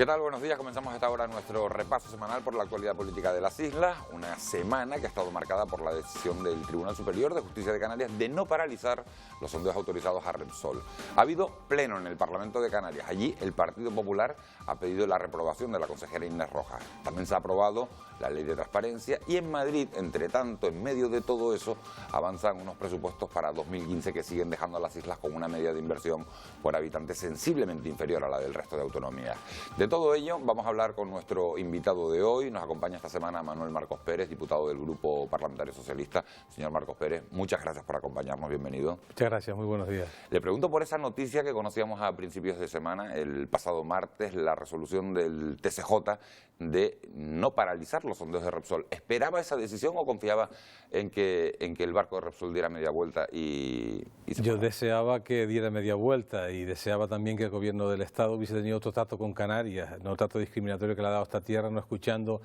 ¿Qué tal? Buenos días. Comenzamos a esta hora nuestro repaso semanal por la actualidad política de las islas. Una semana que ha estado marcada por la decisión del Tribunal Superior de Justicia de Canarias de no paralizar los sondeos autorizados a Repsol. Ha habido pleno en el Parlamento de Canarias. Allí el Partido Popular ha pedido la reprobación de la consejera Inés Rojas. También se ha aprobado la Ley de Transparencia y en Madrid, entre tanto, en medio de todo eso, avanzan unos presupuestos para 2015 que siguen dejando a las islas con una media de inversión por habitante sensiblemente inferior a la del resto de autonomías. De todo ello vamos a hablar con nuestro invitado de hoy. Nos acompaña esta semana Manuel Marcos Pérez, diputado del Grupo Parlamentario Socialista. Señor Marcos Pérez, muchas gracias por acompañarnos, bienvenido. Muchas gracias, muy buenos días. Le pregunto por esa noticia que conocíamos a principios de semana, el pasado martes, la resolución del TCJ de no paralizar los sondeos de Repsol. ¿Esperaba esa decisión o confiaba en que el barco de Repsol diera media vuelta y Yo deseaba que diera media vuelta y deseaba también que el gobierno del Estado hubiese tenido otro trato con Canarias, no trato discriminatorio que le ha dado esta tierra, no escuchando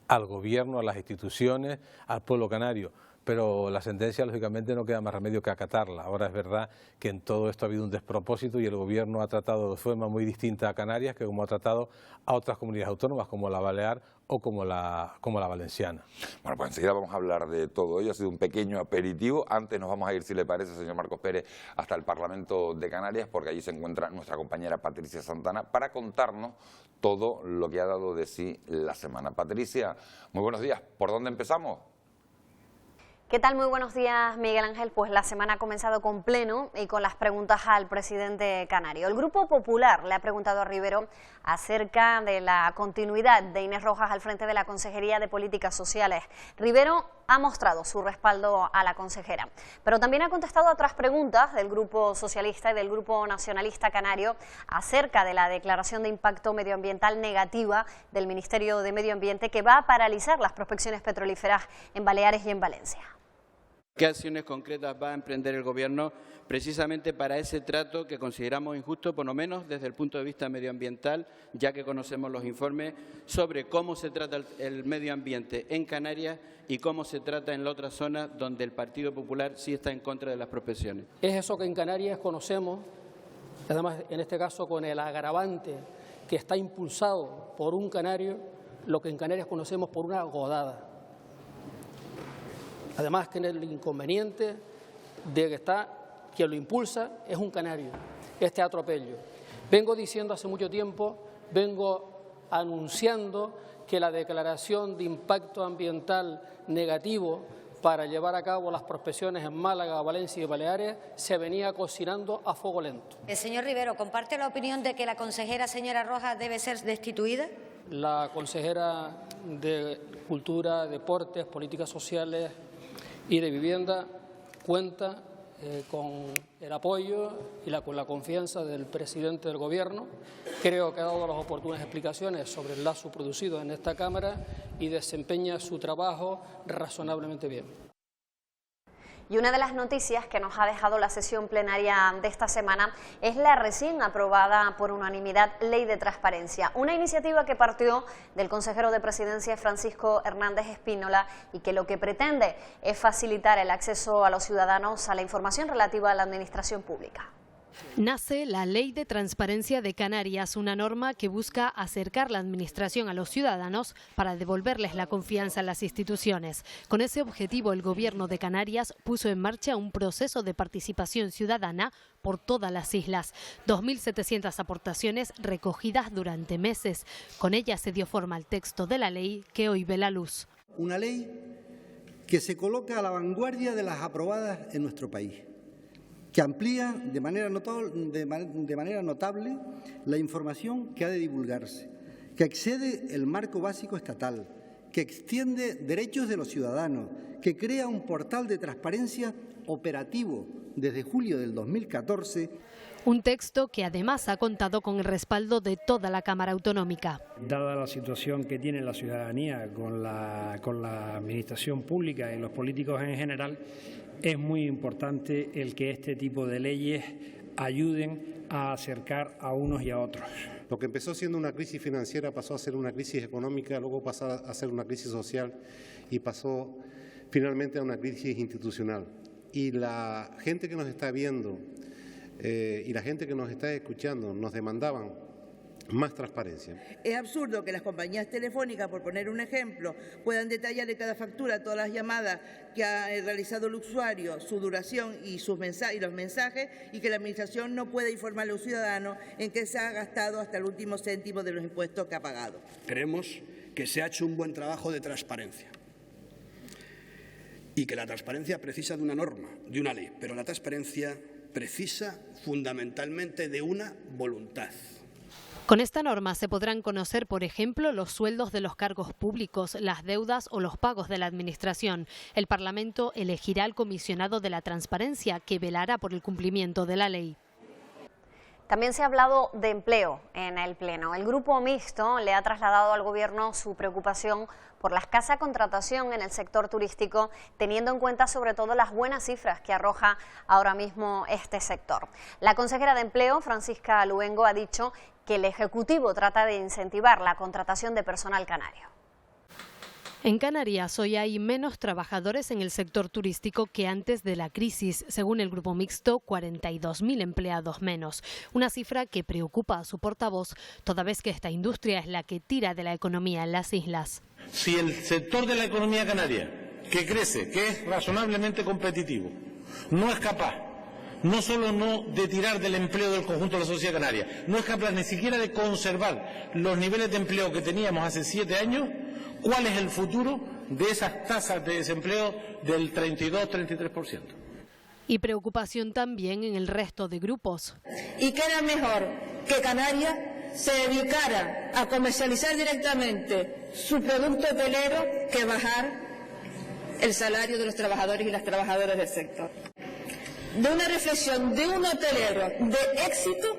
al gobierno, a las instituciones, al pueblo canario. Pero la sentencia, lógicamente, no queda más remedio que acatarla. Ahora es verdad que en todo esto ha habido un despropósito y el gobierno ha tratado de forma muy distinta a Canarias que como ha tratado a otras comunidades autónomas, como la Balear o como la Valenciana. Bueno, pues enseguida vamos a hablar de todo ello. Ha sido un pequeño aperitivo. Antes nos vamos a ir, si le parece, señor Marcos Pérez, hasta el Parlamento de Canarias, porque allí se encuentra nuestra compañera Patricia Santana para contarnos todo lo que ha dado de sí la semana. Patricia, muy buenos días. ¿Por dónde empezamos? ¿Qué tal? Muy buenos días, Miguel Ángel. Pues la semana ha comenzado con pleno y con las preguntas al presidente canario. El Grupo Popular le ha preguntado a Rivero acerca de la continuidad de Inés Rojas al frente de la Consejería de Políticas Sociales. Rivero ha mostrado su respaldo a la consejera, pero también ha contestado a otras preguntas del Grupo Socialista y del Grupo Nacionalista Canario acerca de la declaración de impacto medioambiental negativa del Ministerio de Medio Ambiente que va a paralizar las prospecciones petrolíferas en Baleares y en Valencia. ¿Qué acciones concretas va a emprender el Gobierno precisamente para ese trato que consideramos injusto, por lo menos desde el punto de vista medioambiental, ya que conocemos los informes sobre cómo se trata el medio ambiente en Canarias y cómo se trata en la otra zona donde el Partido Popular sí está en contra de las prospecciones? Es eso que en Canarias conocemos, además en este caso con el agravante que está impulsado por un canario, lo que en Canarias conocemos por una godada. Además que en el inconveniente de que quien lo impulsa es un canario, este atropello. Vengo diciendo hace mucho tiempo, vengo anunciando que la declaración de impacto ambiental negativo para llevar a cabo las prospecciones en Málaga, Valencia y Baleares se venía cocinando a fuego lento. Señor Rivero, ¿comparte la opinión de que la consejera señora Rojas debe ser destituida? La consejera de Cultura, Deportes, Políticas Sociales y de Vivienda cuenta con el apoyo y con la confianza del presidente del Gobierno. Creo que ha dado las oportunas explicaciones sobre el lazo producido en esta Cámara y desempeña su trabajo razonablemente bien. Y una de las noticias que nos ha dejado la sesión plenaria de esta semana es la recién aprobada por unanimidad Ley de Transparencia, una iniciativa que partió del consejero de Presidencia Francisco Hernández Espínola y que lo que pretende es facilitar el acceso a los ciudadanos a la información relativa a la administración pública. Nace la Ley de Transparencia de Canarias, una norma que busca acercar la administración a los ciudadanos para devolverles la confianza en las instituciones. Con ese objetivo, el Gobierno de Canarias puso en marcha un proceso de participación ciudadana por todas las islas. 2.700 aportaciones recogidas durante meses. Con ellas se dio forma al texto de la ley que hoy ve la luz. Una ley que se coloca a la vanguardia de las aprobadas en nuestro país, que amplía de manera notable la información que ha de divulgarse, que excede el marco básico estatal, que extiende derechos de los ciudadanos, que crea un portal de transparencia operativo desde julio del 2014. Un texto que además ha contado con el respaldo de toda la Cámara Autonómica. Dada la situación que tiene la ciudadanía con la administración pública y los políticos en general, es muy importante el que este tipo de leyes ayuden a acercar a unos y a otros. Lo que empezó siendo una crisis financiera pasó a ser una crisis económica, luego pasó a ser una crisis social y pasó finalmente a una crisis institucional. Y la gente que nos está viendo y la gente que nos está escuchando nos demandaban más transparencia. Es absurdo que las compañías telefónicas, por poner un ejemplo, puedan detallar en cada factura todas las llamadas que ha realizado el usuario, su duración y los mensajes, y que la Administración no pueda informar a los ciudadanos en qué se ha gastado hasta el último céntimo de los impuestos que ha pagado. Creemos que se ha hecho un buen trabajo de transparencia y que la transparencia precisa de una norma, de una ley, pero la transparencia precisa fundamentalmente de una voluntad. Con esta norma se podrán conocer, por ejemplo, los sueldos de los cargos públicos, las deudas o los pagos de la Administración. El Parlamento elegirá al comisionado de la transparencia, que velará por el cumplimiento de la ley. También se ha hablado de empleo en el Pleno. El Grupo Mixto le ha trasladado al Gobierno su preocupación por la escasa contratación en el sector turístico, teniendo en cuenta sobre todo las buenas cifras que arroja ahora mismo este sector. La consejera de Empleo, Francisca Luengo, ha dicho que el Ejecutivo trata de incentivar la contratación de personal canario. En Canarias hoy hay menos trabajadores en el sector turístico que antes de la crisis. Según el Grupo Mixto, 42.000 empleados menos. Una cifra que preocupa a su portavoz, toda vez que esta industria es la que tira de la economía en las islas. Si el sector de la economía canaria, que crece, que es razonablemente competitivo, no es capaz no solo de tirar del empleo del conjunto de la sociedad canaria, no es capaz ni siquiera de conservar los niveles de empleo que teníamos hace 7 años, ¿cuál es el futuro de esas tasas de desempleo del 32-33%? Y preocupación también en el resto de grupos. ¿Y qué era mejor que Canarias se dedicara a comercializar directamente su producto hotelero que bajar el salario de los trabajadores y las trabajadoras del sector? De una reflexión de un hotelero de éxito,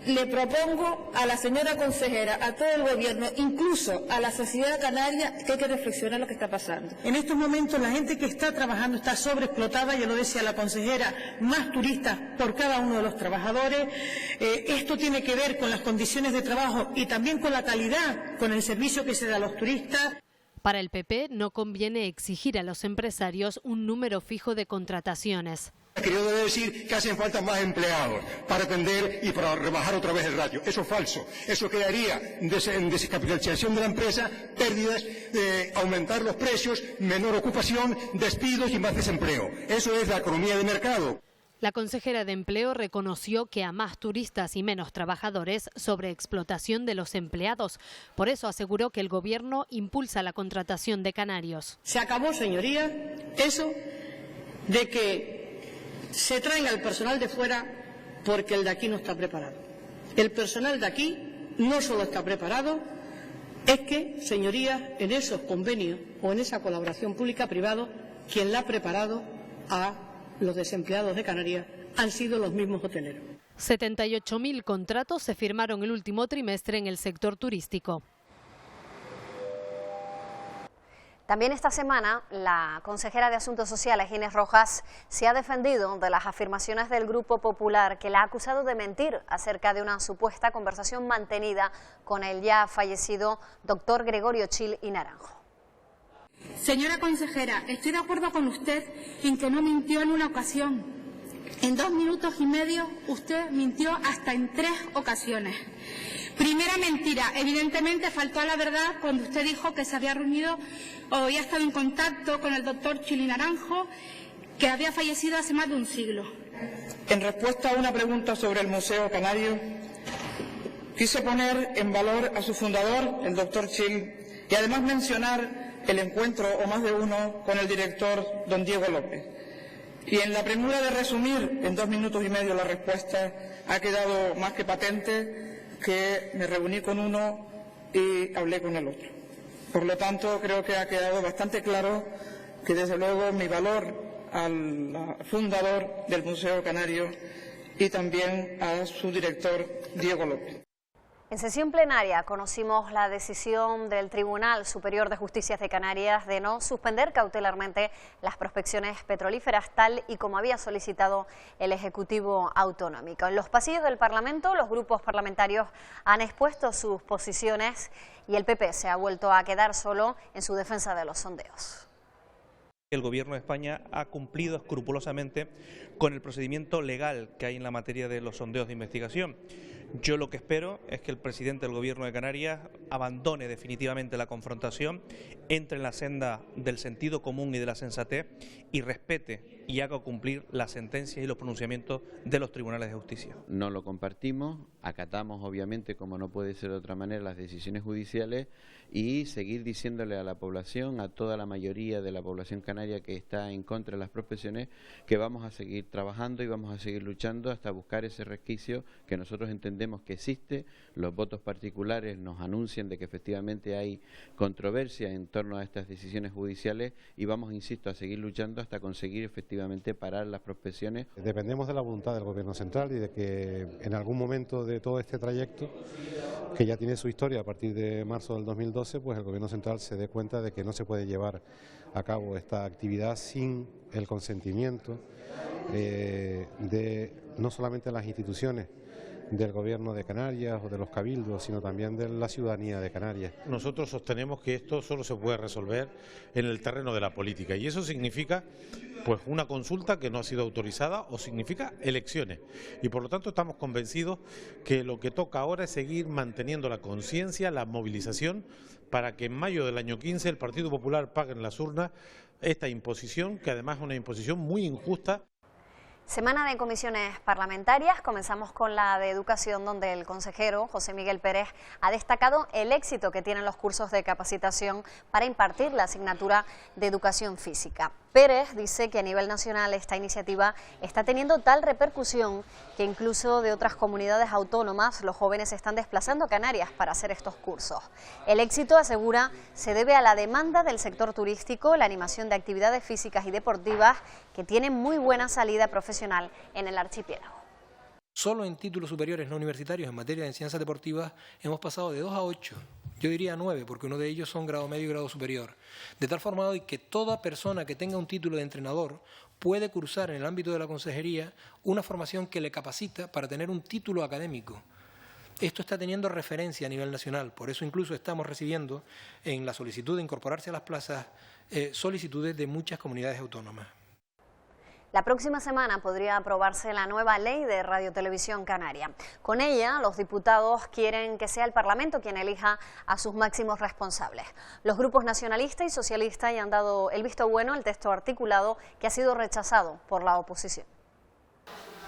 le propongo a la señora consejera, a todo el Gobierno, incluso a la sociedad canaria, que hay que reflexionar lo que está pasando. En estos momentos la gente que está trabajando está sobreexplotada, ya lo decía la consejera, más turistas por cada uno de los trabajadores. Esto tiene que ver con las condiciones de trabajo y también con la calidad, con el servicio que se da a los turistas. Para el PP no conviene exigir a los empresarios un número fijo de contrataciones. Que yo debo decir que hacen falta más empleados para atender y para rebajar otra vez el ratio. Eso es falso. Eso crearía descapitalización de la empresa, pérdidas, aumentar los precios, menor ocupación, despidos y más desempleo. Eso es la economía de mercado. La consejera de Empleo reconoció que a más turistas y menos trabajadores, sobreexplotación de los empleados. Por eso aseguró que el Gobierno impulsa la contratación de canarios. Se acabó, señorías, eso de que se traiga el personal de fuera porque el de aquí no está preparado. El personal de aquí no solo está preparado, es que, señorías, en esos convenios o en esa colaboración pública-privada, quien la ha preparado a los desempleados de Canarias han sido los mismos hoteleros. 78.000 contratos se firmaron el último trimestre en el sector turístico. También esta semana, la consejera de Asuntos Sociales, Inés Rojas, se ha defendido de las afirmaciones del Grupo Popular, que la ha acusado de mentir acerca de una supuesta conversación mantenida con el ya fallecido doctor Gregorio Chil y Naranjo. Señora consejera, estoy de acuerdo con usted en que no mintió en una ocasión. En 2 minutos y medio usted mintió hasta en 3 ocasiones. Primera mentira, evidentemente faltó a la verdad cuando usted dijo que se había reunido o había estado en contacto con el doctor Chil y Naranjo, que había fallecido hace más de un siglo. En respuesta a una pregunta sobre el Museo Canario, quise poner en valor a su fundador, el doctor Chil, y además mencionar el encuentro, o más de uno, con el director don Diego López. Y en la premura de resumir en 2 minutos y medio la respuesta, ha quedado más que patente que me reuní con uno y hablé con el otro. Por lo tanto, creo que ha quedado bastante claro que, desde luego, mi valor al fundador del Museo Canario y también a su director, Diego López. En sesión plenaria conocimos la decisión del Tribunal Superior de Justicia de Canarias de no suspender cautelarmente las prospecciones petrolíferas, tal y como había solicitado el Ejecutivo Autonómico. En los pasillos del Parlamento, los grupos parlamentarios han expuesto sus posiciones y el PP se ha vuelto a quedar solo en su defensa de los sondeos. El Gobierno de España ha cumplido escrupulosamente con el procedimiento legal que hay en la materia de los sondeos de investigación. Yo lo que espero es que el presidente del Gobierno de Canarias abandone definitivamente la confrontación, entre en la senda del sentido común y de la sensatez y respete y haga cumplir las sentencias y los pronunciamientos de los tribunales de justicia. No lo compartimos, acatamos obviamente, como no puede ser de otra manera, las decisiones judiciales y seguir diciéndole a la población, a toda la mayoría de la población canaria que está en contra de las prospecciones, que vamos a seguir trabajando y vamos a seguir luchando hasta buscar ese resquicio que nosotros entendemos que existe. Los votos particulares nos anuncian de que efectivamente hay controversia en torno a estas decisiones judiciales y vamos, insisto, a seguir luchando hasta conseguir efectivamente parar las prospecciones. Dependemos de la voluntad del Gobierno central y de que en algún momento de todo este trayecto, que ya tiene su historia a partir de marzo del 2012, pues el Gobierno central se dé cuenta de que no se puede llevar a cabo esta actividad sin el consentimiento de no solamente las instituciones del Gobierno de Canarias o de los cabildos, sino también de la ciudadanía de Canarias. Nosotros sostenemos que esto solo se puede resolver en el terreno de la política y eso significa pues una consulta que no ha sido autorizada o significa elecciones y por lo tanto estamos convencidos que lo que toca ahora es seguir manteniendo la conciencia, la movilización para que en mayo del año 15 el Partido Popular pague en las urnas esta imposición, que además es una imposición muy injusta. Semana de comisiones parlamentarias. Comenzamos con la de Educación, donde el consejero José Miguel Pérez ha destacado el éxito que tienen los cursos de capacitación para impartir la asignatura de Educación Física. Pérez dice que a nivel nacional esta iniciativa está teniendo tal repercusión que incluso de otras comunidades autónomas los jóvenes se están desplazando a Canarias para hacer estos cursos. El éxito, asegura, se debe a la demanda del sector turístico, la animación de actividades físicas y deportivas que tienen muy buena salida profesional en el archipiélago. Solo en títulos superiores no universitarios en materia de enseñanza deportiva hemos pasado de 2 a 8. Yo diría 9, porque uno de ellos son grado medio y grado superior. De tal forma hoy que toda persona que tenga un título de entrenador puede cursar en el ámbito de la consejería una formación que le capacita para tener un título académico. Esto está teniendo referencia a nivel nacional, por eso incluso estamos recibiendo en la solicitud de incorporarse a las plazas solicitudes de muchas comunidades autónomas. La próxima semana podría aprobarse la nueva ley de radiotelevisión canaria. Con ella, los diputados quieren que sea el Parlamento quien elija a sus máximos responsables. Los grupos nacionalista y socialista ya han dado el visto bueno al texto articulado que ha sido rechazado por la oposición.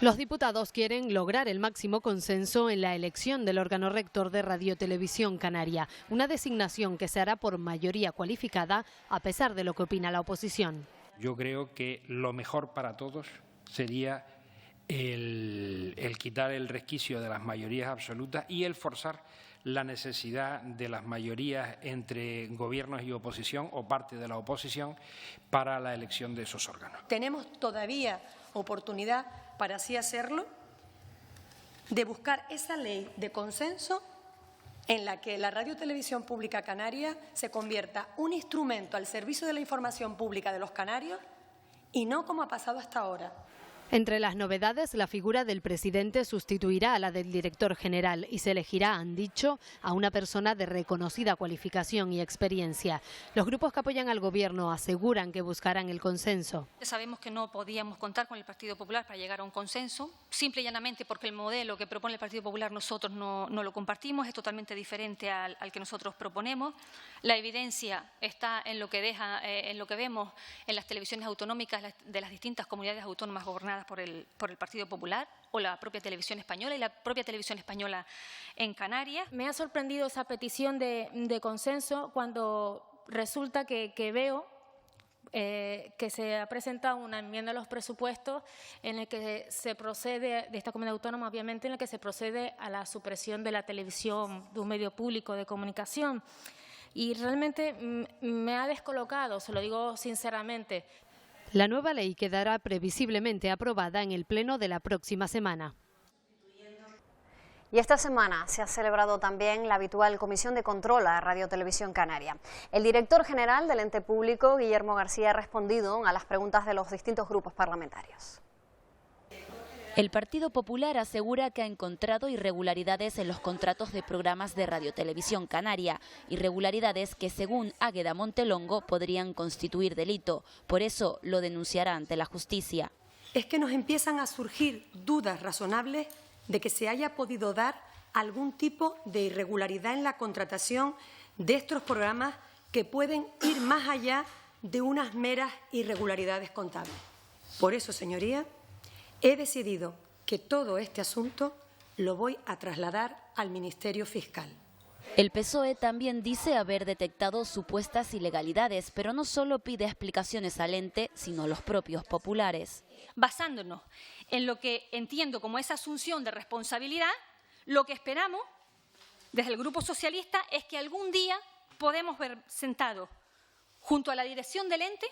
Los diputados quieren lograr el máximo consenso en la elección del órgano rector de Radiotelevisión Canaria, una designación que se hará por mayoría cualificada a pesar de lo que opina la oposición. Yo creo que lo mejor para todos sería el quitar el resquicio de las mayorías absolutas y el forzar la necesidad de las mayorías entre gobiernos y oposición o parte de la oposición para la elección de esos órganos. Tenemos todavía oportunidad para así hacerlo, de buscar esa ley de consenso en la que la Radiotelevisión Pública Canaria se convierta un instrumento al servicio de la información pública de los canarios y no como ha pasado hasta ahora. Entre las novedades, la figura del presidente sustituirá a la del director general y se elegirá, han dicho, a una persona de reconocida cualificación y experiencia. Los grupos que apoyan al Gobierno aseguran que buscarán el consenso. Sabemos que no podíamos contar con el Partido Popular para llegar a un consenso, simple y llanamente porque el modelo que propone el Partido Popular nosotros no lo compartimos, es totalmente diferente al que nosotros proponemos. La evidencia está en lo que vemos en las televisiones autonómicas de las distintas comunidades autónomas gobernadas por el Partido Popular o la propia televisión española y la propia televisión española en Canarias. Me ha sorprendido esa petición de consenso cuando resulta que veo que se ha presentado una enmienda a los presupuestos en el que se procede, de esta comunidad autónoma obviamente, en el que se procede a la supresión de la televisión de un medio público de comunicación. Y realmente me ha descolocado, se lo digo sinceramente. La nueva ley quedará previsiblemente aprobada en el pleno de la próxima semana. Y esta semana se ha celebrado también la habitual Comisión de Control a Radiotelevisión Canaria. El director general del ente público, Guillermo García, ha respondido a las preguntas de los distintos grupos parlamentarios. El Partido Popular asegura que ha encontrado irregularidades en los contratos de programas de Radiotelevisión Canaria, irregularidades que, según Águeda Montelongo, podrían constituir delito. Por eso lo denunciará ante la justicia. Es que nos empiezan a surgir dudas razonables de que se haya podido dar algún tipo de irregularidad en la contratación de estos programas que pueden ir más allá de unas meras irregularidades contables. Por eso, señorías, he decidido que todo este asunto lo voy a trasladar al Ministerio Fiscal. El PSOE también dice haber detectado supuestas ilegalidades, pero no solo pide explicaciones al ente, sino a los propios populares. Basándonos en lo que entiendo como esa asunción de responsabilidad, lo que esperamos desde el Grupo Socialista es que algún día podemos ver sentados junto a la dirección del ente,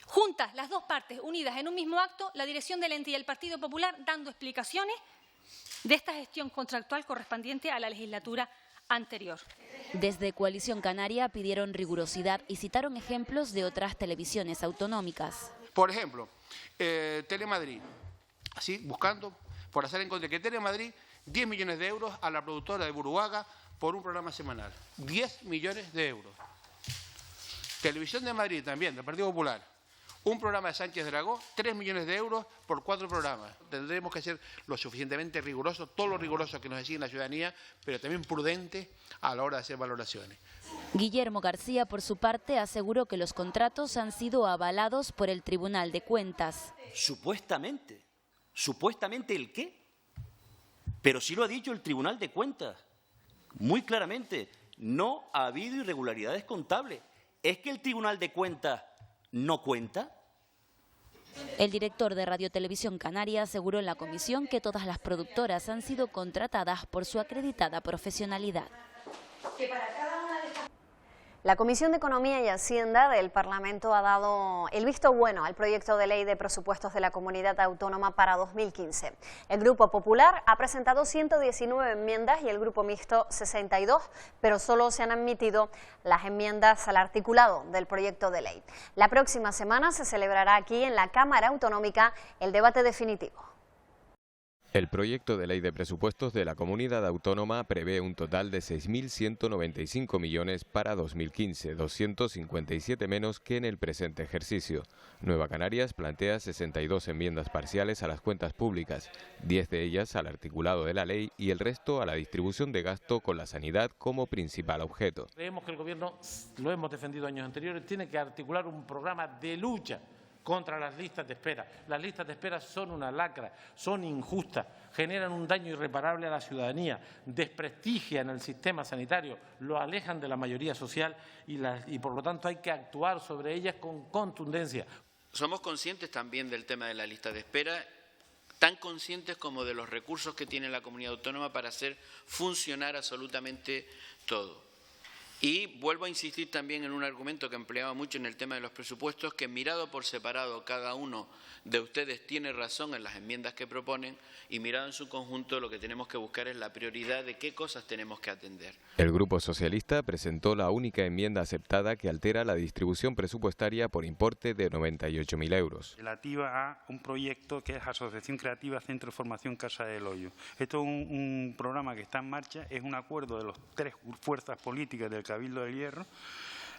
juntas las dos partes unidas en un mismo acto, la dirección del ente y el Partido Popular dando explicaciones de esta gestión contractual correspondiente a la legislatura anterior. Desde Coalición Canaria pidieron rigurosidad y citaron ejemplos de otras televisiones autonómicas. Por ejemplo, Telemadrid, así buscando por hacer en contra que Telemadrid 10 millones de euros a la productora de Buruaga por un programa semanal. 10 millones de euros. Televisión de Madrid también, del Partido Popular. Un programa de Sánchez Dragó, 3 millones de euros por 4 programas. Tendremos que ser lo suficientemente rigurosos, todo lo riguroso que nos exige la ciudadanía, pero también prudentes a la hora de hacer valoraciones. Guillermo García, por su parte, aseguró que los contratos han sido avalados por el Tribunal de Cuentas. Supuestamente. ¿Supuestamente el qué? Pero sí lo ha dicho el Tribunal de Cuentas. Muy claramente, no ha habido irregularidades contables. ¿Es que el Tribunal de Cuentas no cuenta? El director de Radio Televisión Canaria aseguró en la comisión que todas las productoras han sido contratadas por su acreditada profesionalidad. La Comisión de Economía y Hacienda del Parlamento ha dado el visto bueno al proyecto de ley de presupuestos de la Comunidad Autónoma para 2015. El Grupo Popular ha presentado 119 enmiendas y el Grupo Mixto 62, pero solo se han admitido las enmiendas al articulado del proyecto de ley. La próxima semana se celebrará aquí en la Cámara Autonómica el debate definitivo. El proyecto de ley de presupuestos de la Comunidad Autónoma prevé un total de 6.195 millones para 2015, 257 menos que en el presente ejercicio. Nueva Canarias plantea 62 enmiendas parciales a las cuentas públicas, 10 de ellas al articulado de la ley y el resto a la distribución de gasto con la sanidad como principal objeto. Creemos que el Gobierno, lo hemos defendido años anteriores, tiene que articular un programa de lucha contra las listas de espera. Las listas de espera son una lacra, son injustas, generan un daño irreparable a la ciudadanía, desprestigian el sistema sanitario, lo alejan de la mayoría social y por lo tanto hay que actuar sobre ellas con contundencia. Somos conscientes también del tema de la lista de espera, tan conscientes como de los recursos que tiene la comunidad autónoma para hacer funcionar absolutamente todo. Y vuelvo a insistir también en un argumento que empleaba mucho en el tema de los presupuestos, que mirado por separado cada uno de ustedes tiene razón en las enmiendas que proponen y mirado en su conjunto lo que tenemos que buscar es la prioridad de qué cosas tenemos que atender. El Grupo Socialista presentó la única enmienda aceptada que altera la distribución presupuestaria por importe de 98.000 euros. Relativa a un proyecto que es Asociación Creativa Centro de Formación Casa del Hoyo. Esto es un programa que está en marcha, es un acuerdo de las 3 fuerzas políticas del Cabildo del Hierro.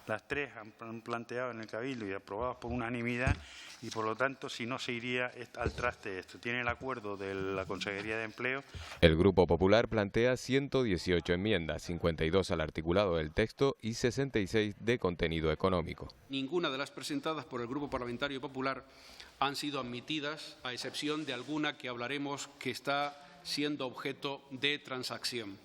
Las 3 han planteado en el Cabildo y aprobadas por unanimidad y por lo tanto si no se iría al traste esto. Tiene el acuerdo de la Consejería de Empleo. El Grupo Popular plantea 118 enmiendas, 52 al articulado del texto y 66 de contenido económico. Ninguna de las presentadas por el Grupo Parlamentario Popular han sido admitidas, a excepción de alguna que hablaremos que está siendo objeto de transacción.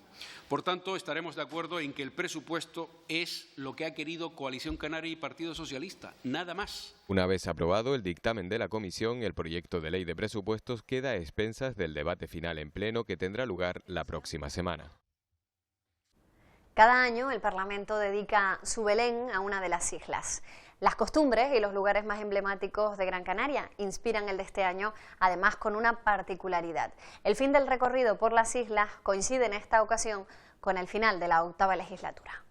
Por tanto, estaremos de acuerdo en que el presupuesto es lo que ha querido Coalición Canaria y Partido Socialista, nada más. Una vez aprobado el dictamen de la comisión, el proyecto de ley de presupuestos queda a expensas del debate final en pleno que tendrá lugar la próxima semana. Cada año el Parlamento dedica su Belén a una de las islas. Las costumbres y los lugares más emblemáticos de Gran Canaria inspiran el de este año, además con una particularidad. El fin del recorrido por las islas coincide en esta ocasión con el final de la 8ª legislatura.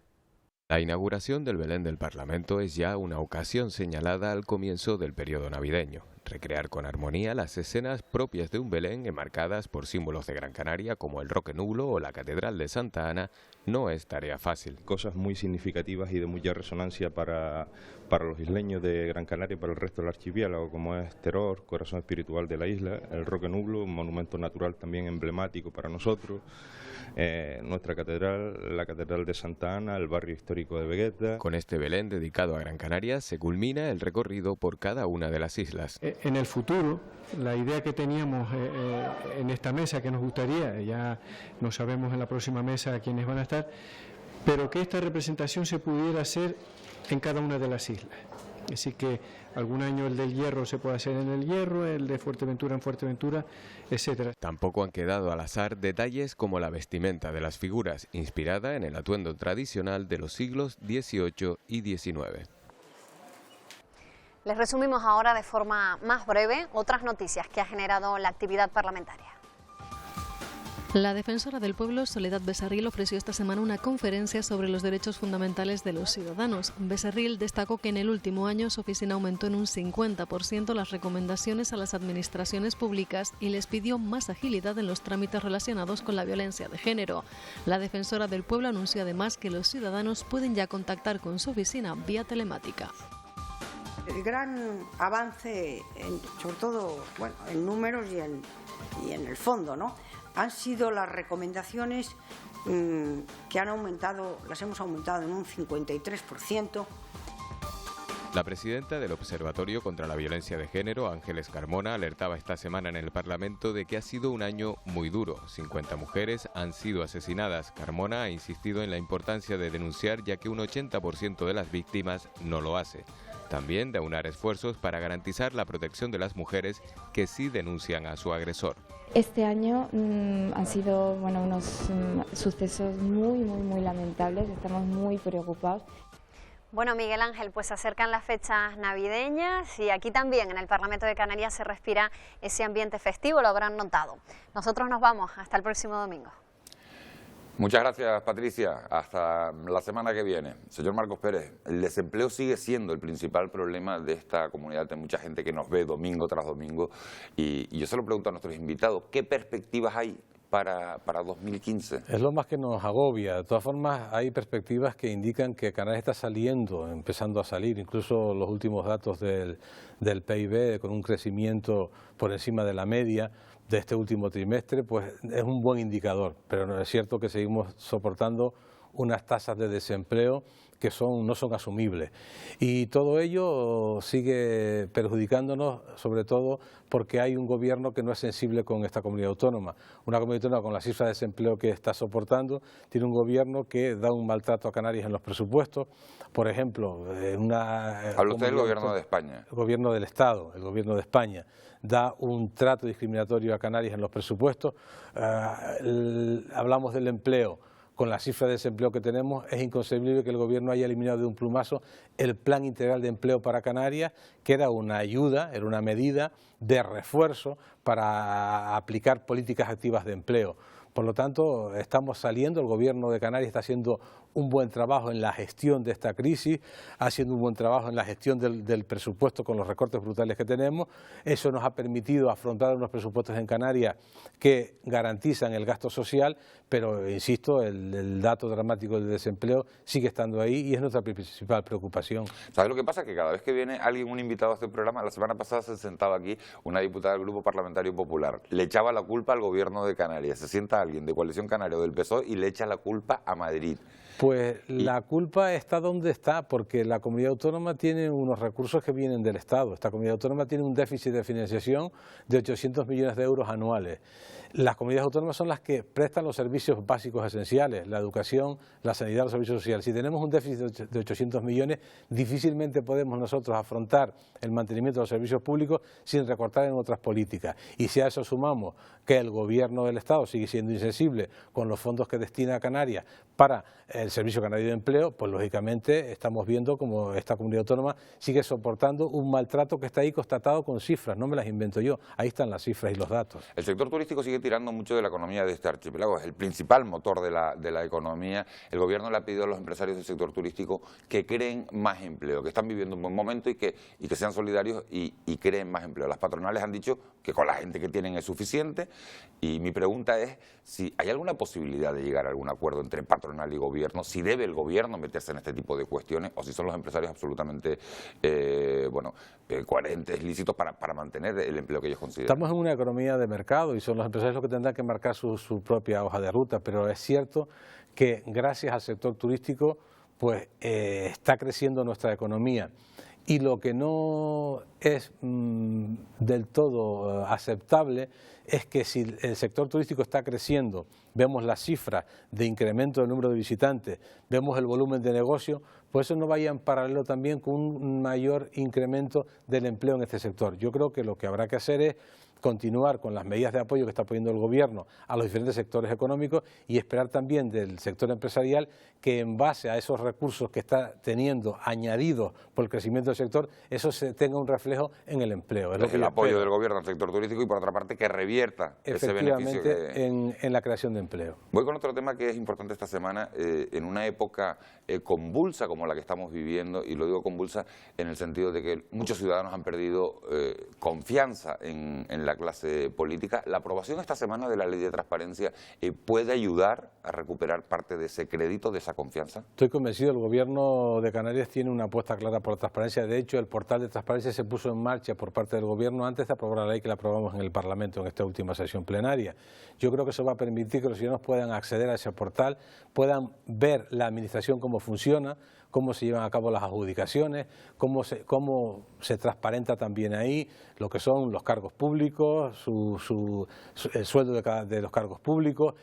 La inauguración del Belén del Parlamento es ya una ocasión señalada al comienzo del periodo navideño. Recrear con armonía las escenas propias de un Belén enmarcadas por símbolos de Gran Canaria como el Roque Nublo o la Catedral de Santa Ana no es tarea fácil. Cosas muy significativas y de mucha resonancia para los isleños de Gran Canaria y para el resto del archipiélago, como es Teror, corazón espiritual de la isla, el Roque Nublo, un monumento natural también emblemático para nosotros, nuestra catedral, la Catedral de Santa Ana, el barrio histórico de Vegueta. Con este Belén dedicado a Gran Canaria se culmina el recorrido por cada una de las islas. En el futuro, la idea que teníamos en esta mesa que nos gustaría, ya no sabemos en la próxima mesa quiénes van a estar, pero que esta representación se pudiera hacer en cada una de las islas. Así que algún año el del Hierro se puede hacer en el Hierro, el de Fuerteventura en Fuerteventura, etcétera. Tampoco han quedado al azar detalles como la vestimenta de las figuras, inspirada en el atuendo tradicional de los siglos XVIII y XIX. Les resumimos ahora de forma más breve otras noticias que ha generado la actividad parlamentaria. La defensora del pueblo, Soledad Becerril, ofreció esta semana una conferencia sobre los derechos fundamentales de los ciudadanos. Becerril destacó que en el último año su oficina aumentó en un 50% las recomendaciones a las administraciones públicas y les pidió más agilidad en los trámites relacionados con la violencia de género. La defensora del pueblo anunció además que los ciudadanos pueden ya contactar con su oficina vía telemática. El gran avance, sobre todo en números y en el fondo, ¿no?, han sido las recomendaciones que han aumentado, las hemos aumentado en un 53%. La presidenta del Observatorio contra la Violencia de Género, Ángeles Carmona, alertaba esta semana en el Parlamento de que ha sido un año muy duro. 50 mujeres han sido asesinadas. Carmona ha insistido en la importancia de denunciar, ya que un 80% de las víctimas no lo hace. También de aunar esfuerzos para garantizar la protección de las mujeres que sí denuncian a su agresor. Este año han sido unos sucesos muy lamentables, estamos muy preocupados. Bueno, Miguel Ángel, pues se acercan las fechas navideñas y aquí también en el Parlamento de Canarias se respira ese ambiente festivo, lo habrán notado. Nosotros nos vamos, hasta el próximo domingo. Muchas gracias, Patricia. Hasta la semana que viene. Señor Marcos Pérez, el desempleo sigue siendo el principal problema de esta comunidad. Hay mucha gente que nos ve domingo tras domingo y yo se lo pregunto a nuestros invitados, ¿qué perspectivas hay para 2015? Es lo más que nos agobia. De todas formas, hay perspectivas que indican que Canarias está saliendo, empezando a salir. Incluso los últimos datos del PIB, con un crecimiento por encima de la media de este último trimestre, pues es un buen indicador, pero no es cierto que seguimos soportando unas tasas de desempleo que no son asumibles. Y todo ello sigue perjudicándonos, sobre todo porque hay un gobierno que no es sensible con esta comunidad autónoma. Una comunidad autónoma con la cifra de desempleo que está soportando, tiene un gobierno que da un maltrato a Canarias en los presupuestos. Por ejemplo, habla usted del gobierno de España. El gobierno del Estado, el gobierno de España, da un trato discriminatorio a Canarias en los presupuestos. Hablamos del empleo. Con la cifra de desempleo que tenemos, es inconcebible que el Gobierno haya eliminado de un plumazo el Plan Integral de Empleo para Canarias, que era una ayuda, era una medida de refuerzo para aplicar políticas activas de empleo. Por lo tanto, estamos saliendo, el Gobierno de Canarias está haciendo un buen trabajo en la gestión de esta crisis, haciendo un buen trabajo en la gestión del presupuesto con los recortes brutales que tenemos. Eso nos ha permitido afrontar unos presupuestos en Canarias que garantizan el gasto social, pero, insisto, el dato dramático del desempleo sigue estando ahí y es nuestra principal preocupación. ¿Sabes lo que pasa? Que cada vez que viene un invitado a este programa, la semana pasada se sentaba aquí una diputada del Grupo Parlamentario Popular, le echaba la culpa al Gobierno de Canarias, se sienta alguien de Coalición Canaria o del PSOE y le echa la culpa a Madrid. Pues la culpa está donde está, porque la comunidad autónoma tiene unos recursos que vienen del Estado. Esta comunidad autónoma tiene un déficit de financiación de 800 millones de euros anuales. Las comunidades autónomas son las que prestan los servicios básicos esenciales, la educación, la sanidad, los servicios sociales. Si tenemos un déficit de 800 millones, difícilmente podemos nosotros afrontar el mantenimiento de los servicios públicos sin recortar en otras políticas. Y si a eso sumamos que el Gobierno del Estado sigue siendo insensible con los fondos que destina a Canarias para el Servicio Canario de Empleo, pues lógicamente estamos viendo como esta comunidad autónoma sigue soportando un maltrato que está ahí constatado con cifras, no me las invento yo, ahí están las cifras y los datos. El sector turístico sigue tirando mucho de la economía de este archipiélago, es el principal motor de la economía. El gobierno le ha pedido a los empresarios del sector turístico que creen más empleo, que están viviendo un buen momento y que sean solidarios y creen más empleo. Las patronales han dicho que con la gente que tienen es suficiente y mi pregunta es si hay alguna posibilidad de llegar a algún acuerdo entre patronal y gobierno, si debe el gobierno meterse en este tipo de cuestiones o si son los empresarios absolutamente coherentes, lícitos para mantener el empleo que ellos consideran. Estamos en una economía de mercado y son los empresarios los que tendrán que marcar su propia hoja de ruta, pero es cierto que gracias al sector turístico pues está creciendo nuestra economía. Y lo que no es del todo aceptable es que si el sector turístico está creciendo, vemos las cifras de incremento del número de visitantes, vemos el volumen de negocio, pues eso no vaya en paralelo también con un mayor incremento del empleo en este sector. Yo creo que lo que habrá que hacer es continuar con las medidas de apoyo que está poniendo el gobierno a los diferentes sectores económicos y esperar también del sector empresarial que en base a esos recursos que está teniendo añadidos por el crecimiento del sector, eso se tenga un reflejo en el empleo. Es lo que el apoyo del gobierno al sector turístico y por otra parte que revierta ese beneficio en la creación de empleo. Voy con otro tema que es importante esta semana, en una época convulsa como la que estamos viviendo, y lo digo convulsa en el sentido de que muchos ciudadanos han perdido confianza en la clase política. La aprobación esta semana de la Ley de Transparencia puede ayudar a recuperar parte de ese crédito, de esa confianza. Estoy convencido, el gobierno de Canarias tiene una apuesta clara por la transparencia. De hecho, el portal de transparencia se puso en marcha por parte del gobierno antes de aprobar la ley que la aprobamos en el Parlamento en esta última sesión plenaria. Yo creo que eso va a permitir que los ciudadanos puedan acceder a ese portal, puedan ver la administración cómo funciona, cómo se llevan a cabo las adjudicaciones, cómo se transparenta también ahí lo que son los cargos públicos, el sueldo de los cargos públicos,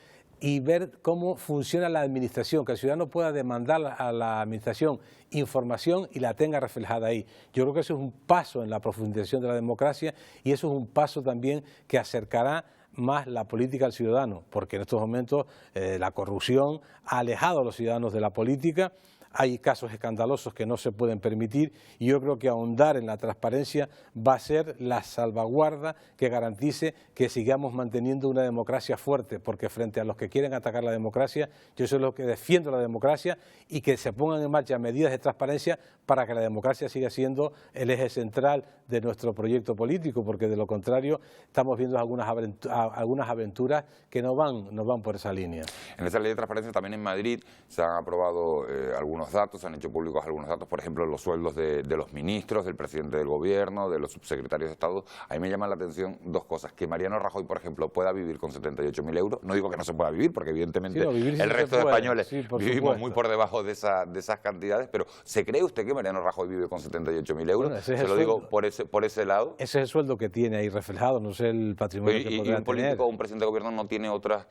y ver cómo funciona la administración, que el ciudadano pueda demandar a la administración información y la tenga reflejada ahí. Yo creo que eso es un paso en la profundización de la democracia y eso es un paso también que acercará más la política al ciudadano, porque en estos momentos la corrupción ha alejado a los ciudadanos de la política. Hay casos escandalosos que no se pueden permitir y yo creo que ahondar en la transparencia va a ser la salvaguarda que garantice que sigamos manteniendo una democracia fuerte, porque frente a los que quieren atacar la democracia, yo soy los que defiendo la democracia y que se pongan en marcha medidas de transparencia para que la democracia siga siendo el eje central de nuestro proyecto político, porque de lo contrario estamos viendo algunas aventuras que no van por esa línea. En esa ley de transparencia también en Madrid se han aprobado algunos datos, se han hecho públicos algunos datos, por ejemplo, los sueldos de los ministros, del presidente del gobierno, de los subsecretarios de Estado. A mí me llaman la atención dos cosas, que Mariano Rajoy, por ejemplo, pueda vivir con 78.000 euros. No digo que no se pueda vivir, porque evidentemente el resto de españoles vivimos muy por debajo de esas cantidades, pero ¿se cree usted que Mariano Rajoy vive con 78.000 euros? Bueno, se lo digo por ese lado. Ese es el sueldo que tiene ahí reflejado, no sé el patrimonio que podrá tener. ¿Y un político o un presidente de gobierno no tiene otras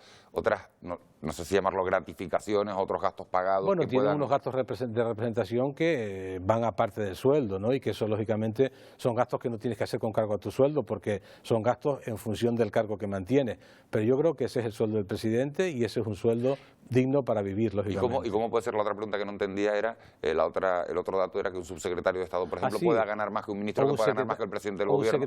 no sé si llamarlo gratificaciones, otros gastos pagados? Bueno, tiene unos gastos de representación que van aparte del sueldo, ¿no? Y que eso lógicamente son gastos que no tienes que hacer con cargo a tu sueldo, porque son gastos en función del cargo que mantienes. Pero yo creo que ese es el sueldo del presidente y ese es un sueldo digno para vivir, lógicamente. ¿Y cómo puede ser? La otra pregunta que no entendía era, el otro dato era que un subsecretario de Estado, por ejemplo, pueda ganar más que un ministro, que pueda ganar más que el presidente del gobierno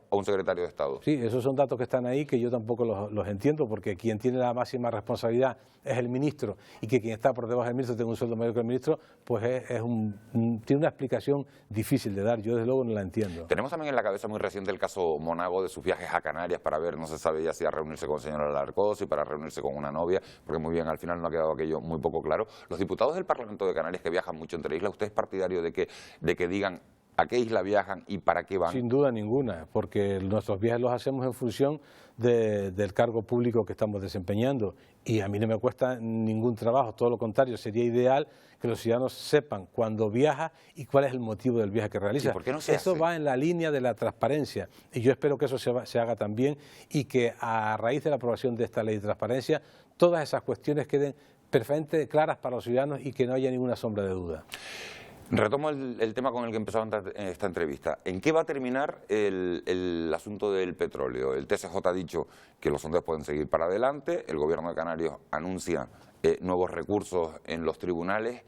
o un secretario de Estado. Sí, esos son datos que están ahí que yo tampoco los entiendo, porque quien tiene la máxima responsabilidad es el ministro y que quien está por debajo del ministro tenga un sueldo mayor que el ministro, pues tiene una explicación difícil de dar. Yo desde luego no la entiendo. Tenemos también en la cabeza muy reciente el caso Monago de sus viajes a Canarias para ver, no se sabe ya si a reunirse con el señor Alarcós y para reunirse con una novia, porque muy bien, al final no ha quedado aquello muy poco claro. Los diputados del Parlamento de Canarias que viajan mucho entre islas, ¿usted es partidario de que digan a qué isla viajan y para qué van? Sin duda ninguna, porque nuestros viajes los hacemos en función del cargo público que estamos desempeñando y a mí no me cuesta ningún trabajo, todo lo contrario, sería ideal que los ciudadanos sepan cuándo viaja y cuál es el motivo del viaje que realiza. ¿Por qué no se hace? Eso va en la línea de la transparencia y yo espero que eso se haga también y que a raíz de la aprobación de esta ley de transparencia todas esas cuestiones queden perfectamente claras para los ciudadanos y que no haya ninguna sombra de duda. Retomo el tema con el que empezaba esta entrevista. ¿En qué va a terminar el asunto del petróleo? El TSJ ha dicho que los sondeos pueden seguir para adelante, el Gobierno de Canarias anuncia nuevos recursos en los tribunales.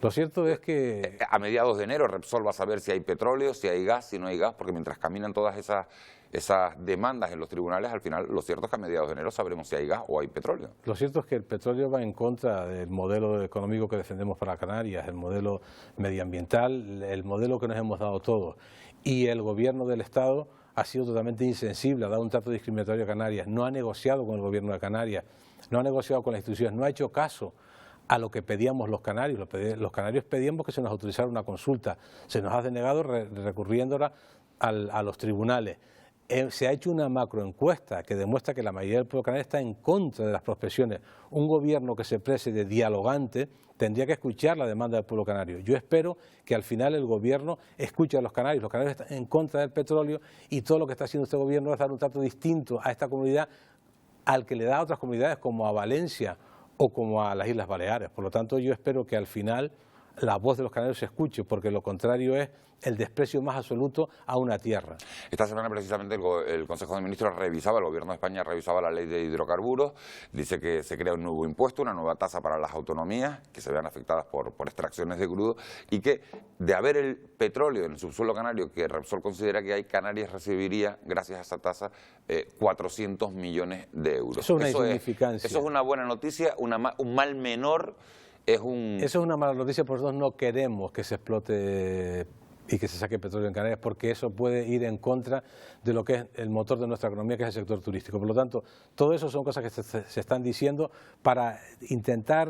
Lo cierto es que a mediados de enero Repsol va a saber si hay petróleo, si hay gas, si no hay gas, porque mientras caminan todas esas demandas en los tribunales, al final lo cierto es que a mediados de enero sabremos si hay gas o hay petróleo. Lo cierto es que el petróleo va en contra del modelo económico que defendemos para Canarias, el modelo medioambiental, el modelo que nos hemos dado todos. Y el gobierno del Estado ha sido totalmente insensible, ha dado un trato discriminatorio a Canarias, no ha negociado con el gobierno de Canarias, no ha negociado con las instituciones, no ha hecho caso a lo que pedíamos los canarios. Los canarios pedíamos que se nos autorizara una consulta, se nos ha denegado recurriéndola a los tribunales. Se ha hecho una macroencuesta que demuestra que la mayoría del pueblo canario está en contra de las prospecciones. Un gobierno que se precie de dialogante tendría que escuchar la demanda del pueblo canario. Yo espero que al final el gobierno escuche a los canarios. Los canarios están en contra del petróleo y todo lo que está haciendo este gobierno es dar un trato distinto a esta comunidad al que le da a otras comunidades como a Valencia o como a las Islas Baleares. Por lo tanto, yo espero que al final la voz de los canarios se escuche, porque lo contrario es el desprecio más absoluto a una tierra. Esta semana precisamente el Consejo de Ministros revisaba, el Gobierno de España revisaba la ley de hidrocarburos, dice que se crea un nuevo impuesto, una nueva tasa para las autonomías que se vean afectadas por extracciones de crudo, y que de haber el petróleo en el subsuelo canario que Repsol considera que hay, Canarias recibiría, gracias a esa tasa, 400 millones de euros. Eso es una insignificancia. Eso es una buena noticia, un mal menor. Eso es una mala noticia, por nosotros no queremos que se explote y que se saque petróleo en Canarias, porque eso puede ir en contra de lo que es el motor de nuestra economía, que es el sector turístico. Por lo tanto, todo eso son cosas que se están diciendo para intentar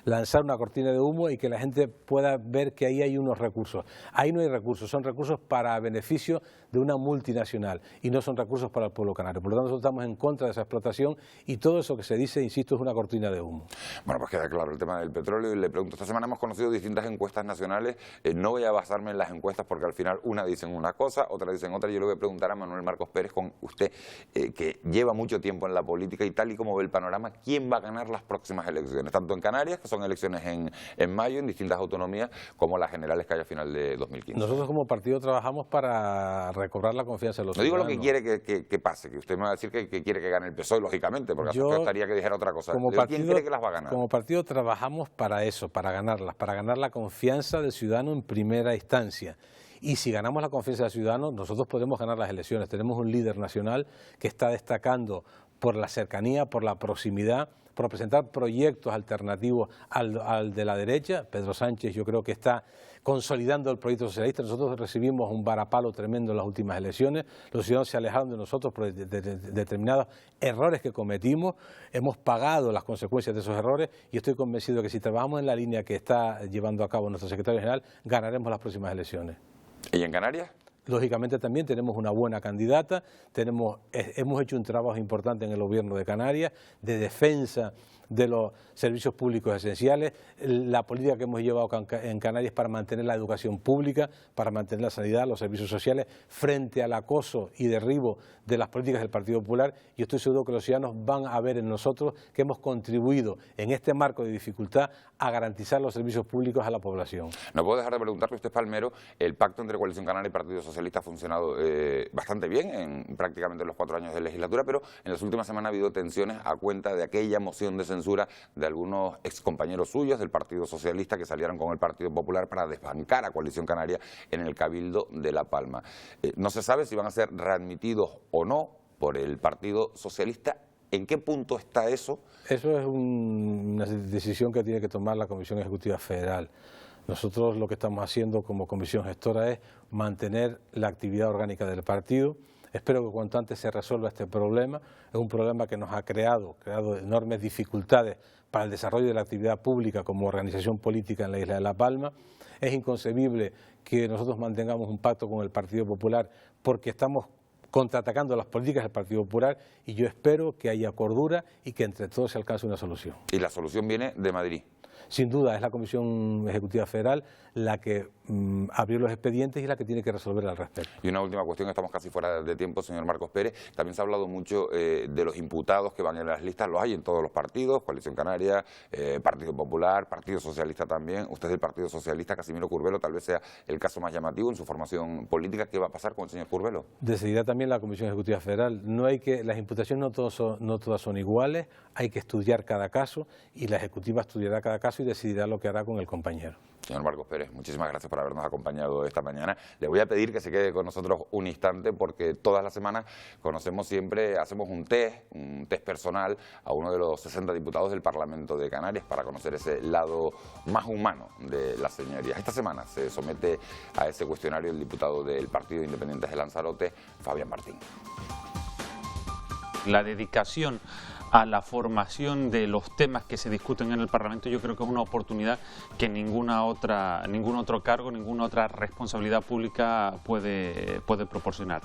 lanzar una cortina de humo y que la gente pueda ver que ahí hay unos recursos. Ahí no hay recursos, son recursos para beneficio de una multinacional y no son recursos para el pueblo canario. Por lo tanto, nosotros estamos en contra de esa explotación y todo eso que se dice, insisto, es una cortina de humo. Bueno, pues queda claro el tema del petróleo, y le pregunto, esta semana hemos conocido distintas encuestas nacionales, no voy a basarme en las encuestas porque al final una dicen una cosa, otra dicen otra. Yo le voy a preguntar a Manuel Marcos Pérez, con usted que lleva mucho tiempo en la política y tal y como ve el panorama, ¿quién va a ganar las próximas elecciones? Tanto en Canarias, que son elecciones en mayo, en distintas autonomías, como las generales que hay a final de 2015. Nosotros como partido trabajamos para recobrar la confianza de los ciudadanos. No digo lo que quiere que pase, que usted me va a decir que quiere que gane el PSOE, lógicamente, porque yo estaría que dijera otra cosa. ¿Quién cree que las va a ganar? Como partido trabajamos para eso, para ganarlas, para ganar la confianza del ciudadano en primera instancia. Y si ganamos la confianza del ciudadano, nosotros podemos ganar las elecciones. Tenemos un líder nacional que está destacando por la cercanía, por la proximidad, por presentar proyectos alternativos al de la derecha. Pedro Sánchez, yo creo que está consolidando el proyecto socialista. Nosotros recibimos un varapalo tremendo en las últimas elecciones. Los ciudadanos se alejaron de nosotros por determinados errores que cometimos. Hemos pagado las consecuencias de esos errores y estoy convencido de que si trabajamos en la línea que está llevando a cabo nuestro secretario general, ganaremos las próximas elecciones. ¿Y en Canarias? Lógicamente también tenemos una buena candidata, hemos hecho un trabajo importante en el gobierno de Canarias de defensa de los servicios públicos esenciales, la política que hemos llevado en Canarias para mantener la educación pública, para mantener la sanidad, los servicios sociales, frente al acoso y derribo de las políticas del Partido Popular. Y estoy seguro que los ciudadanos van a ver en nosotros que hemos contribuido en este marco de dificultad a garantizar los servicios públicos a la población. No puedo dejar de preguntarle, usted es palmero, el pacto entre Coalición Canaria y Partido Socialista ha funcionado bastante bien en prácticamente los 4 años de legislatura, pero en las últimas semanas ha habido tensiones a cuenta de aquella moción de censura de algunos excompañeros suyos del Partido Socialista que salieron con el Partido Popular para desbancar a Coalición Canaria en el Cabildo de La Palma. No se sabe si van a ser readmitidos o no por el Partido Socialista. ¿En qué punto está eso? Eso es una decisión que tiene que tomar la Comisión Ejecutiva Federal. Nosotros lo que estamos haciendo como comisión gestora es mantener la actividad orgánica del partido. Espero que cuanto antes se resuelva este problema. Es un problema que nos ha creado enormes dificultades para el desarrollo de la actividad pública como organización política en la isla de La Palma. Es inconcebible que nosotros mantengamos un pacto con el Partido Popular porque estamos contraatacando las políticas del Partido Popular, y yo espero que haya cordura y que entre todos se alcance una solución. ¿Y la solución viene de Madrid? sin duda es la Comisión Ejecutiva Federal la que abrió los expedientes y la que tiene que resolver al respecto. Y una última cuestión, estamos casi fuera de tiempo, señor Marcos Pérez. También se ha hablado mucho de los imputados que van en las listas, los hay en todos los partidos, Coalición Canaria, Partido Popular, Partido Socialista también. Usted es del Partido Socialista, Casimiro Curbelo, tal vez sea el caso más llamativo en su formación política. ¿Qué va a pasar con el señor Curbelo? Decidirá también la Comisión Ejecutiva Federal. Las imputaciones no todas son iguales, hay que estudiar cada caso y la Ejecutiva estudiará cada caso y decidirá lo que hará con el compañero. Señor Marcos Pérez, muchísimas gracias por habernos acompañado esta mañana. Le voy a pedir que se quede con nosotros un instante porque todas las semanas hacemos un test personal a uno de los 60 diputados del Parlamento de Canarias para conocer ese lado más humano de las señorías. Esta semana se somete a ese cuestionario el diputado del Partido Independiente de Lanzarote, Fabián Martín. La dedicación a la formación de los temas que se discuten en el Parlamento, yo creo que es una oportunidad que ningún otro cargo, ninguna otra responsabilidad pública puede proporcionar.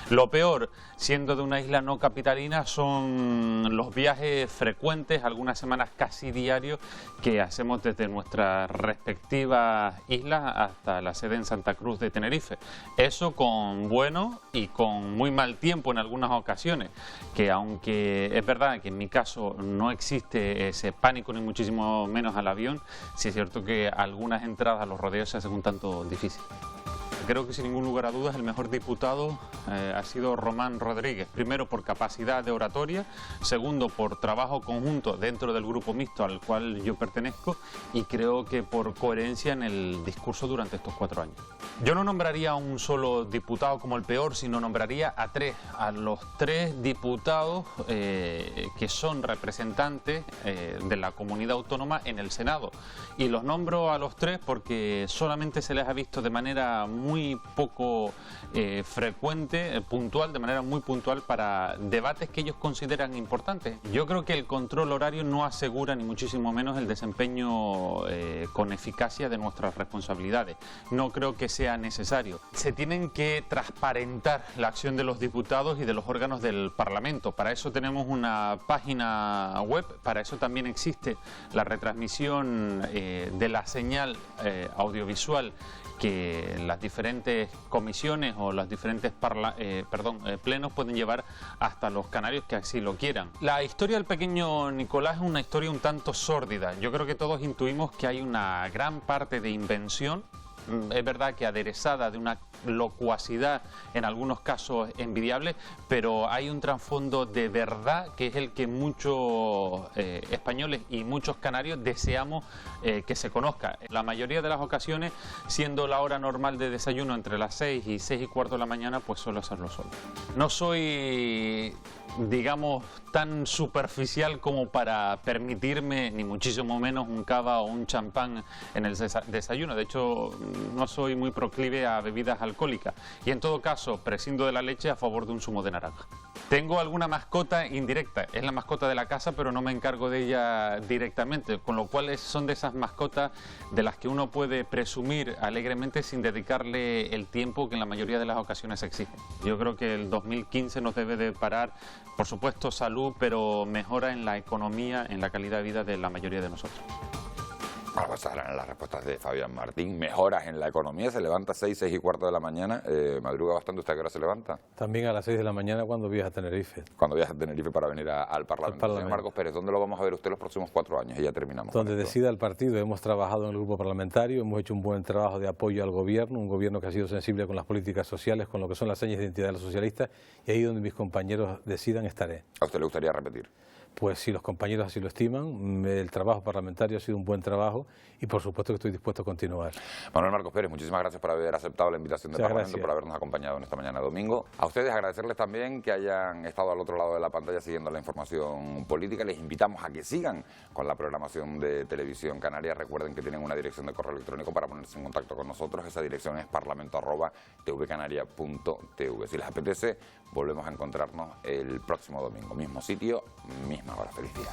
Lo peor, siendo de una isla no capitalina, son los viajes frecuentes, algunas semanas casi diarios, que hacemos desde nuestras respectivas islas hasta la sede en Santa Cruz de Tenerife. Eso con bueno y con muy mal tiempo en algunas ocasiones, que aunque es verdad que en mi caso no existe ese pánico ni muchísimo menos al avión, sí es cierto que algunas entradas a los rodeos se hacen un tanto difíciles. Creo que sin ningún lugar a dudas el mejor diputado ha sido Román Rodríguez, primero por capacidad de oratoria, segundo por trabajo conjunto dentro del grupo mixto al cual yo pertenezco y creo que por coherencia en el discurso durante estos 4 años. Yo no nombraría a un solo diputado como el peor, sino nombraría a los tres diputados que son representantes de la comunidad autónoma en el Senado. Y los nombro a los tres porque solamente se les ha visto de manera muy poco frecuente, puntual, de manera muy puntual para debates que ellos consideran importantes. Yo creo que el control horario no asegura ni muchísimo menos el desempeño con eficacia de nuestras responsabilidades. No creo que sea necesario. Se tienen que transparentar la acción de los diputados y de los órganos del Parlamento. Para eso tenemos una página web, para eso también existe la retransmisión de la señal audiovisual que las diferentes comisiones o los diferentes plenos pueden llevar hasta los canarios que así lo quieran. La historia del pequeño Nicolás es una historia un tanto sórdida. Yo creo que todos intuimos que hay una gran parte de invención. Es verdad que aderezada de una locuacidad, en algunos casos envidiable, pero hay un trasfondo de verdad que es el que muchos españoles y muchos canarios deseamos que se conozca. La mayoría de las ocasiones, siendo la hora normal de desayuno entre las 6 y 6 y cuarto de la mañana, pues suelo hacerlo solo. No soy, digamos, tan superficial como para permitirme, ni muchísimo menos, un cava o un champán en el desayuno. De hecho, no soy muy proclive a bebidas alcohólicas y en todo caso prescindo de la leche a favor de un zumo de naranja. Tengo alguna mascota indirecta, es la mascota de la casa, pero no me encargo de ella directamente, con lo cual son de esas mascotas de las que uno puede presumir alegremente sin dedicarle el tiempo que en la mayoría de las ocasiones se exige. Yo creo que el 2015 nos debe de parar, por supuesto, salud, pero mejora en la economía, en la calidad de vida de la mayoría de nosotros. Bueno, esas eran las respuestas de Fabián Martín. Mejoras en la economía, se levanta a 6 y cuarto de la mañana, madruga bastante. ¿Usted a qué hora se levanta? También a las 6 de la mañana cuando viaja a Tenerife. Cuando viaja a Tenerife para venir al Parlamento. Señor Marcos Pérez, ¿dónde lo vamos a ver usted los próximos 4 años? Y ya terminamos. Donde decida el partido. Hemos trabajado en el grupo parlamentario, hemos hecho un buen trabajo de apoyo al gobierno, un gobierno que ha sido sensible con las políticas sociales, con lo que son las señas de identidad de los socialistas, y ahí donde mis compañeros decidan estaré. ¿A usted le gustaría repetir? Pues si los compañeros así lo estiman, el trabajo parlamentario ha sido un buen trabajo y por supuesto que estoy dispuesto a continuar. Manuel Marcos Pérez, muchísimas gracias por haber aceptado la invitación del Parlamento, por habernos acompañado en esta mañana de domingo. A ustedes agradecerles también que hayan estado al otro lado de la pantalla siguiendo la información política. Les invitamos a que sigan con la programación de Televisión Canaria. Recuerden que tienen una dirección de correo electrónico para ponerse en contacto con nosotros. Esa dirección es parlamento@tvcanaria.tv. Si les apetece, volvemos a encontrarnos el próximo domingo. Mismo sitio, misma hora. Feliz día.